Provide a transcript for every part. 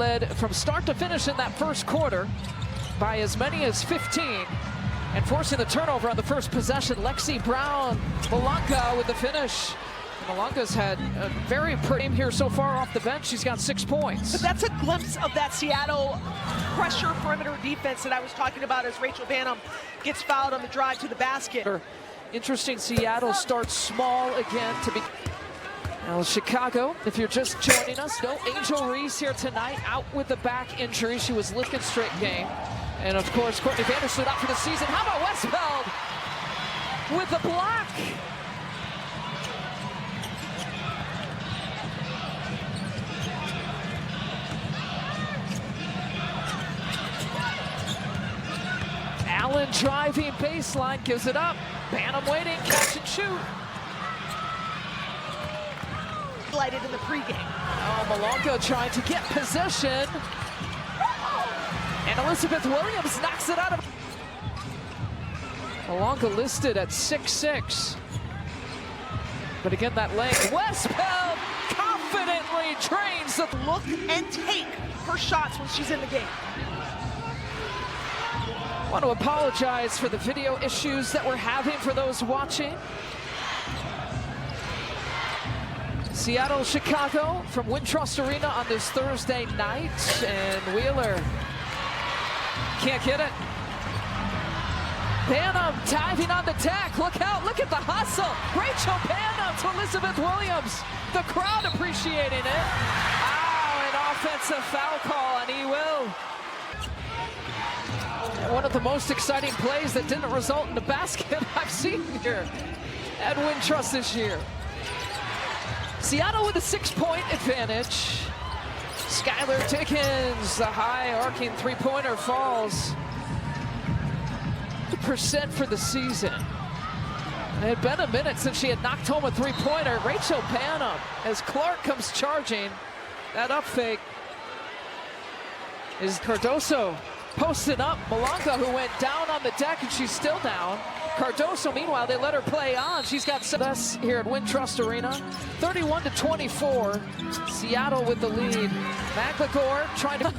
led from start to finish in that first quarter by as many as 15. And forcing the turnover on the first possession, Lexi Brown Malonga with the finish. Malonga's had a very pretty game here so far off the bench. She's got 6 points. But that's a glimpse of that Seattle pressure perimeter defense that I was talking about as Rachel Banham gets fouled on the drive to the basket. Interesting, Seattle starts small again to be. Now Chicago, if you're just joining us, no Angel Reese here tonight, out with the back injury. She was looking straight game. And of course, Courtney Vandersloot out for the season. How about Westfeld with the block? Allen driving baseline, gives it up. Banham waiting, catch and shoot. Lighted in the pregame. Oh, Malonga trying to get possession. And Elizabeth Williams knocks it out of. Malonga listed at 6'6". But again, that leg. Westfeld confidently drains the look and take her shots when she's in the game. I want to apologize for the video issues that we're having for those watching. Seattle, Chicago from Wintrust Arena on this Thursday night, and Wheeler can't get it. Banham diving on the deck. Look out, look at the hustle. Rachel Banham to Elizabeth Williams. The crowd appreciating it. Oh, an offensive foul call on E-Will. One of the most exciting plays that didn't result in a basket I've seen here at Wintrust this year. Seattle with a 6-point advantage. Skylar Diggins, the high arcing three-pointer falls. % for the season. It had been a minute since she had knocked home a three-pointer. Rachel Banham, as Clark comes charging, that up fake is Cardoso posted up. Malonga, who went down on the deck, and she's still down. Cardoso, meanwhile, they let her play on. She's got us here at Wintrust Arena. 31-24. Seattle with the lead. McLegore trying to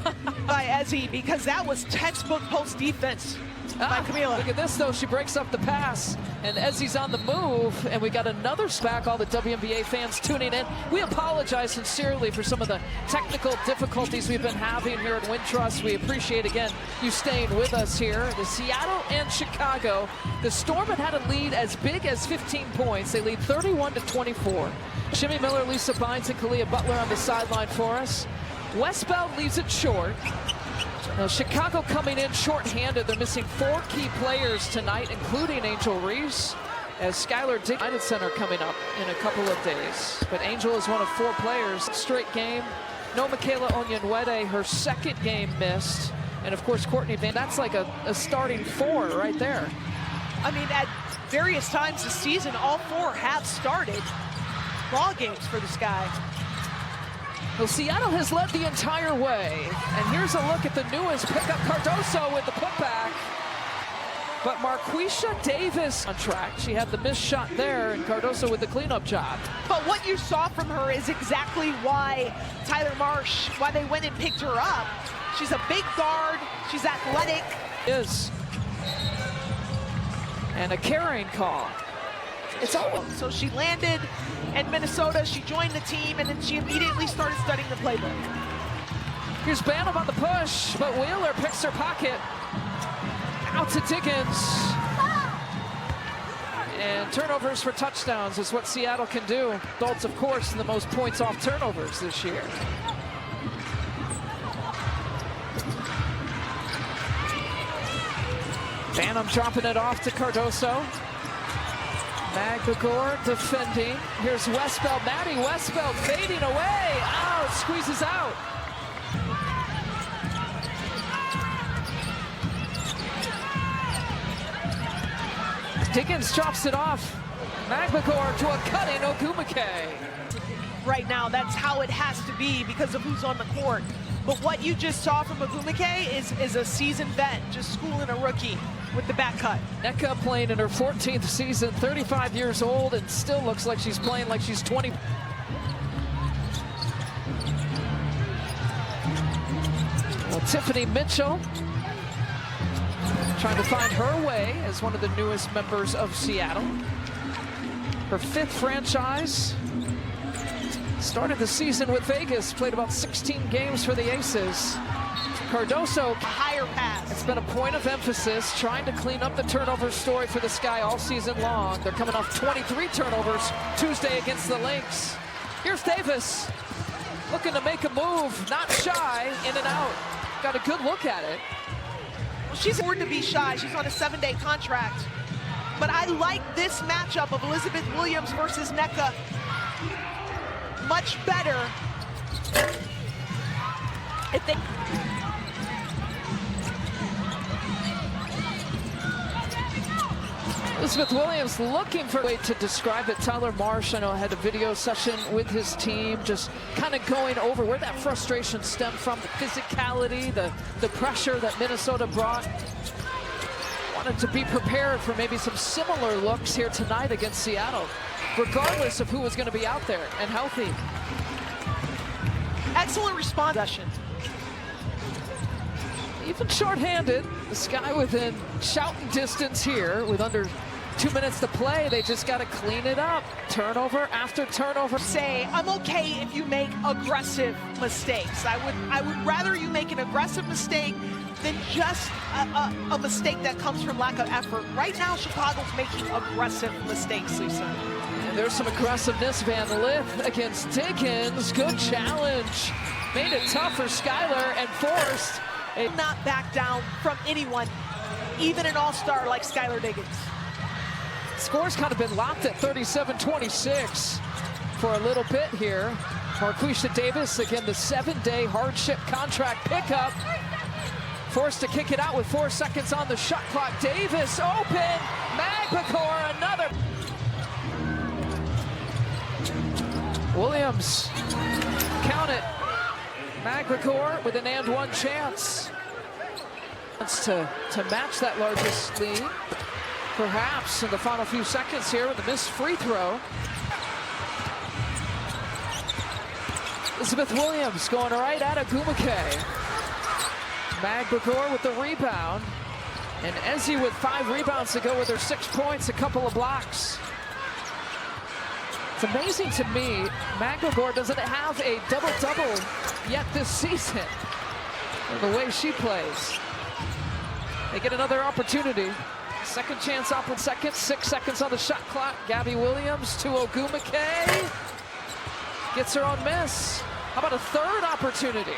by Ezzy, because that was textbook post defense by Camila. Look at this, though. She breaks up the pass, and Ezzy's on the move, and we got another SPAC. All the WNBA fans tuning in. We apologize sincerely for some of the technical difficulties we've been having here at Wintrust. We appreciate, again, you staying with us here. The Seattle and Chicago. The Storm had a lead as big as 15 points. They lead 31-24. Shimmy Miller, Lisa Bynes, and Kalia Butler on the sideline for us. Westbeld leaves it short. Now, Chicago coming in short-handed. They're missing 4 key players tonight, including Angel Reese, as Skylar Diggins United Center coming up in a couple of days. But Angel is one of 4 players. Straight game. No Michaela Onyenwede, her second game missed. And, of course, Courtney Van. That's like a starting 4 right there. I mean, at various times this season, all 4 have started ball games for the Sky. Well, Seattle has led the entire way. And here's a look at the newest pickup, Cardoso with the putback. But Marquisha Davis on track. She had the missed shot there, and Cardoso with the cleanup job. But what you saw from her is exactly why Tyler Marsh, why they went and picked her up. She's a big guard. She's athletic. Is. And a carrying call. It's over. So she landed in Minnesota, she joined the team, and then she immediately started studying the playbook. Here's Banham on the push, but Wheeler picks her pocket. Out to Diggins. And turnovers for touchdowns is what Seattle can do. Adults, of course, in the most points off turnovers this year. Banham dropping it off to Cardoso. McLegore defending. Here's Westbeld. Maddie Westbeld fading away. Oh, squeezes out. Diggins drops it off. McLegore to a cutting Ogumake. Right now, that's how it has to be because of who's on the court. But what you just saw from Ogumake is a seasoned vet, just schooling a rookie with the back cut. Nneka playing in her 14th season, 35 years old, and still looks like she's playing like she's 20. Well, Tiffany Mitchell trying to find her way as one of the newest members of Seattle. Her 5th franchise. Started the season with Vegas, played about 16 games for the Aces. Cardoso, Higher pass. it's been a point of emphasis, trying to clean up the turnover story for the Sky all season long. They're coming off 23 turnovers Tuesday against the Lynx. Here's Davis, looking to make a move, not shy, in and out. Got a good look at it. Well, she's afforded to be shy. She's on a 7-day contract. But I like this matchup of Elizabeth Williams versus Nneka much better if they... Elizabeth Williams looking for a way to describe it. Tyler Marsh, I know, had a video session with his team, just kind of going over where that frustration stemmed from, the physicality, the pressure that Minnesota brought. Wanted to be prepared for maybe some similar looks here tonight against Seattle, regardless of who was going to be out there and healthy. Excellent response. Even shorthanded, the Sky within shouting distance here with under 2 minutes to play. They just got to clean it up. Turnover after turnover. Say, I'm okay if you make aggressive mistakes. I would rather you make an aggressive mistake than just a mistake that comes from lack of effort. Right now, Chicago's making aggressive mistakes, Lisa. And there's some aggressiveness. Van Lith against Diggins. Good challenge. Made it tough for Skylar and forced. Not back down from anyone, even an all-star like Skylar Diggins. Score's kind of been locked at 37-26 for a little bit here. Marquisha Davis, again, the 7-day hardship contract pickup. Forced to kick it out with 4 seconds on the shot clock. Davis open, Magbacor, another. Williams, count it. Magbacor with an and one chance. To match that largest lead. Perhaps in the final few seconds here with a missed free throw. Elizabeth Williams going right at Ogwumike. Magbacor with the rebound. And Ezzy with 5 rebounds to go with her 6 points, a couple of blocks. It's amazing to me, Magbacor doesn't have a double-double yet this season. And the way she plays. They get another opportunity. Second chance up in second, 6 seconds on the shot clock. Gabby Williams to Ogwumike. Gets her on miss. How about a third opportunity?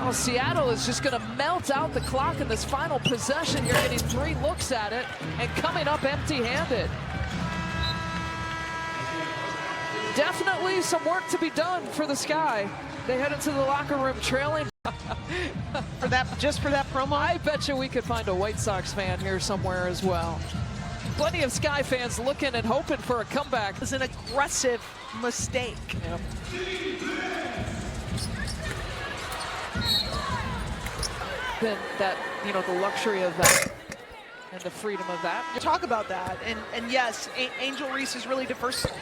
Oh, Seattle is just gonna melt out the clock in this final possession. You're getting 3 looks at it and coming up empty-handed. Definitely some work to be done for the Sky. They head into the locker room trailing. Just for that promo? I bet you we could find a White Sox fan here somewhere as well. Plenty of Sky fans looking and hoping for a comeback. It was an aggressive mistake. Yep. Then that, you know, the luxury of that and the freedom of that. Talk about that, and yes, Angel Reese has really diversified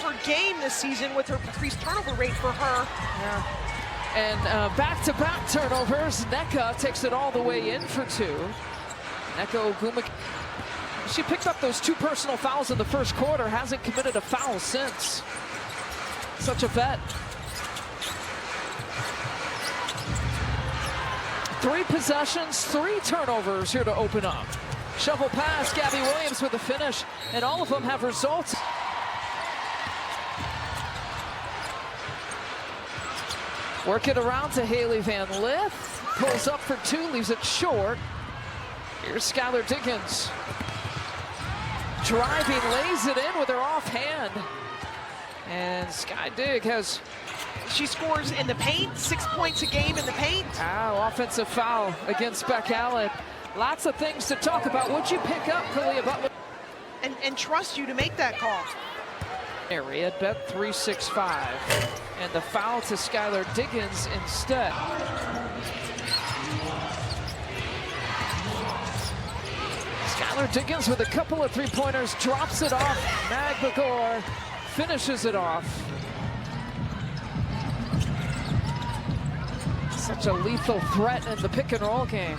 her game this season with her increased turnover rate for her. Yeah. And back-to-back turnovers. Nneka takes it all the way in for 2. Nneka Ogwumike. She picked up those 2 personal fouls in the first quarter, hasn't committed a foul since. Such a vet. 3 possessions, 3 turnovers here to open up. Shovel pass, Gabby Williams with the finish, and all of them have results. Work it around to Haley Van Lith. Pulls up for 2, leaves it short. Here's Skylar Diggins. Driving, lays it in with her offhand. And Sky Dig has... She scores in the paint, 6 points a game in the paint. Offensive foul against Beck Allen. Lots of things to talk about. What'd you pick up, Kalia Butler? And trust you to make that call. Area bet 365. And the foul to Skylar Diggins instead. Skylar Diggins with a couple of 3-pointers, drops it off. Magbacor finishes it off. such a lethal threat in the pick and roll game.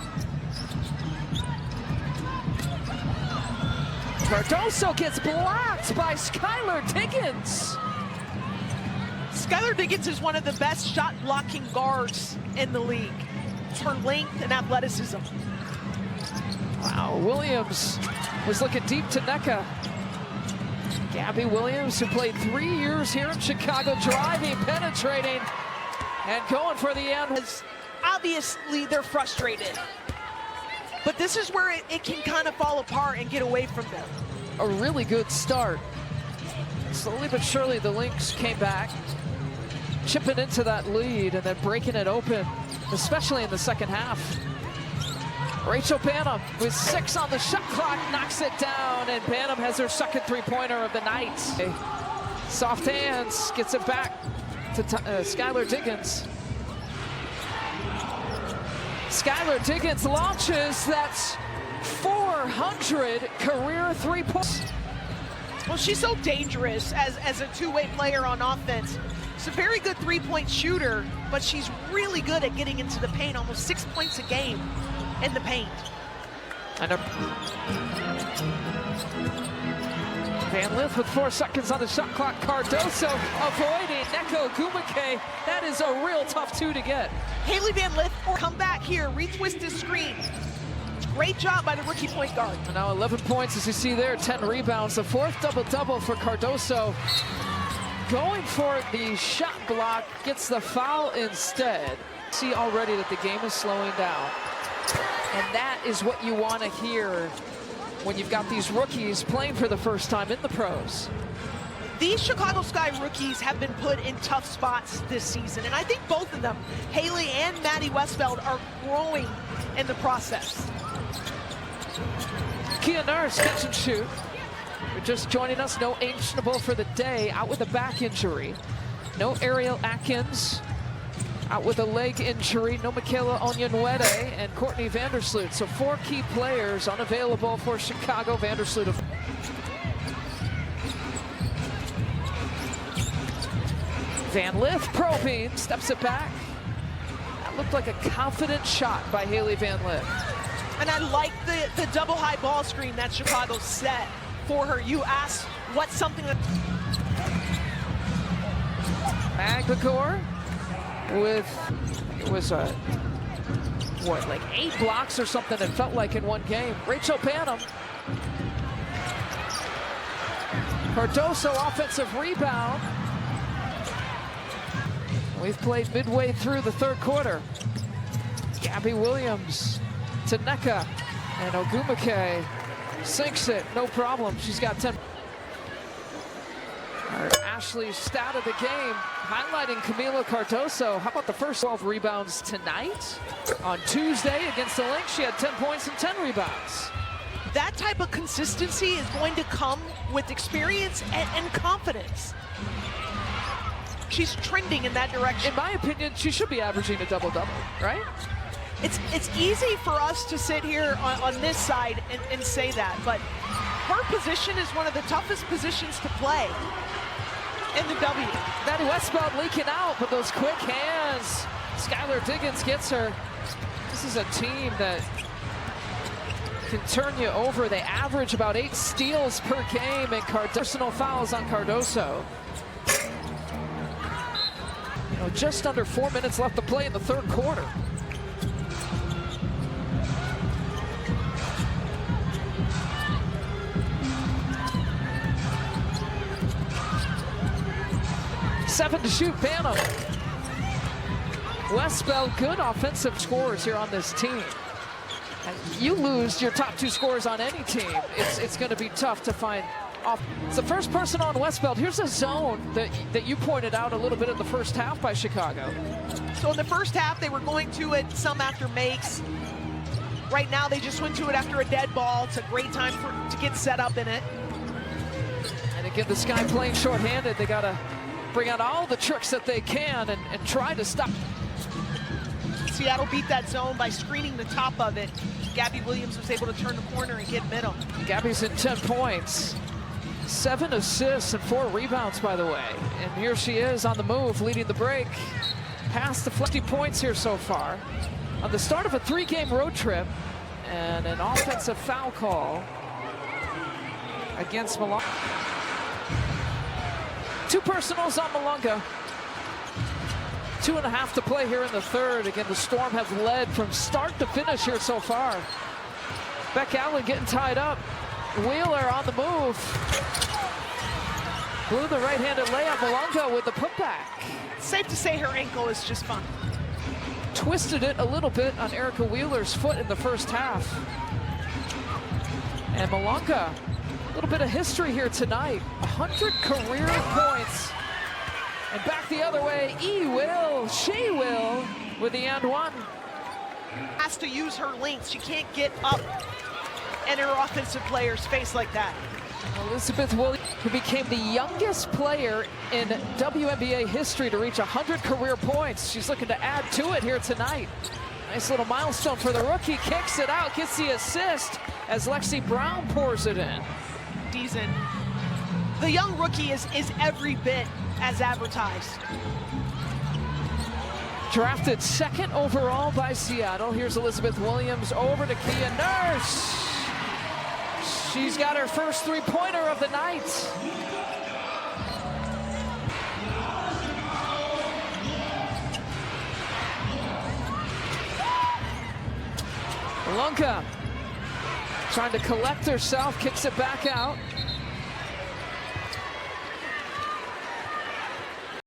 Cardoso gets blocked by Skylar Diggins. Skylar Diggins is one of the best shot blocking guards in the league. It's her length and athleticism. Wow, Williams was looking deep to Nneka. Gabby Williams, who played 3 years here in Chicago, driving, penetrating, and going for the end. Obviously, they're frustrated. But this is where it can kind of fall apart and get away from them. A really good start. Slowly but surely, the Lynx came back, chipping into that lead and then breaking it open, especially in the second half. Rachel Banham with 6 on the shot clock, knocks it down, and Banham has her second three-pointer of the night. Soft hands, gets it back to Skylar Diggins. Skylar Diggins launches, that's 400 career three-points. Well, she's so dangerous as a two-way player on offense. She's a very good three-point shooter, but she's really good at getting into the paint, almost 6 points a game in the paint. And Van Lith with 4 seconds on the shot clock. Cardoso avoiding Nneka Ogwumike. That is a real tough 2 to get. Haley Van Lith come back here, retwist his screen. Great job by the rookie point guard. And now 11 points, as you see there, 10 rebounds. The 4th double-double for Cardoso. Going for the shot block, gets the foul instead. See already that the game is slowing down. And that is what you want to hear when you've got these rookies playing for the first time in the pros. These Chicago Sky rookies have been put in tough spots this season, and I think both of them, Haley and Maddie Westfeld, are growing in the process. Kia Nurse, catch and shoot. You're just joining us, no Anchenable for the day, out with a back injury. No Ariel Atkins, out with a leg injury. No Michaela Onyenwere and Courtney Vandersloot. So 4 key players unavailable for Chicago. Vandersloot. Van Lith probing, steps it back. That looked like a confident shot by Haley Van Lith. And I like the double high ball screen that Chicago set for her. You asked what's something that... Magbacore with, it was what, like 8 blocks or something, it felt like in one game. Rachel Banham. Cardoso offensive rebound. We've played midway through the 3rd quarter. Gabby Williams to Nneka, and Ogwumike sinks it, no problem. She's got 10. Ashley's stat of the game, highlighting Camila Cardoso. How about the first 12 rebounds tonight? On Tuesday against the Lynx, she had 10 points and 10 rebounds. That type of consistency is going to come with experience and confidence. She's trending in that direction. In my opinion, she should be averaging a double-double, right? It's easy for us to sit here on this side and say that, but her position is one of the toughest positions to play in the W. Maddie Westfeld leaking out, but those quick hands. Skylar Diggins gets her. This is a team that can turn you over. They average about 8 steals per game, and personal fouls on Cardoso. You know, just under 4 minutes left to play in the 3rd quarter. Seven to shoot, Banham. Westfeld, good offensive scores here on this team. And you lose your top 2 scorers on any team, it's going to be tough to find off. It's the first person on Westfeld. Here's a zone that you pointed out a little bit in the first half by Chicago. So in the first half, they were going to it some after makes. Right now, they just went to it after a dead ball. It's a great time to get set up in it. And again, the Sky playing shorthanded. They got to bring out all the tricks that they can and try to stop. Seattle beat that zone by screening the top of it. Gabby Williams was able to turn the corner and get middle. Gabby's in 10 points. 7 assists and 4 rebounds, by the way. And here she is on the move, leading the break. past the 50 points here so far. On the start of a 3-game road trip, and an offensive foul call against Malonga. 2 personals on Malonga. 2.5 to play here in the third. Again, the Storm have led from start to finish here so far. Beck Allen getting tied up. Wheeler on the move. Blew the right-handed layup. Malonga with the putback. Safe to say her ankle is just fine. Twisted it a little bit on Erica Wheeler's foot in the first half. And Malonga, a little bit of history here tonight. 100 career points. And back the other way, she will, with the and one. Has to use her length. She can't get up in her offensive player's face like that. Elizabeth Williams, who became the youngest player in WNBA history to reach 100 career points. She's looking to add to it here tonight. Nice little milestone for the rookie. Kicks it out, gets the assist as Lexi Brown pours it in. Decent. The young rookie is every bit as advertised. Drafted 2nd overall by Seattle. Here's Elizabeth Williams over to Kia Nurse. She's got her first 3-pointer of the night. Malonga trying to collect herself, kicks it back out.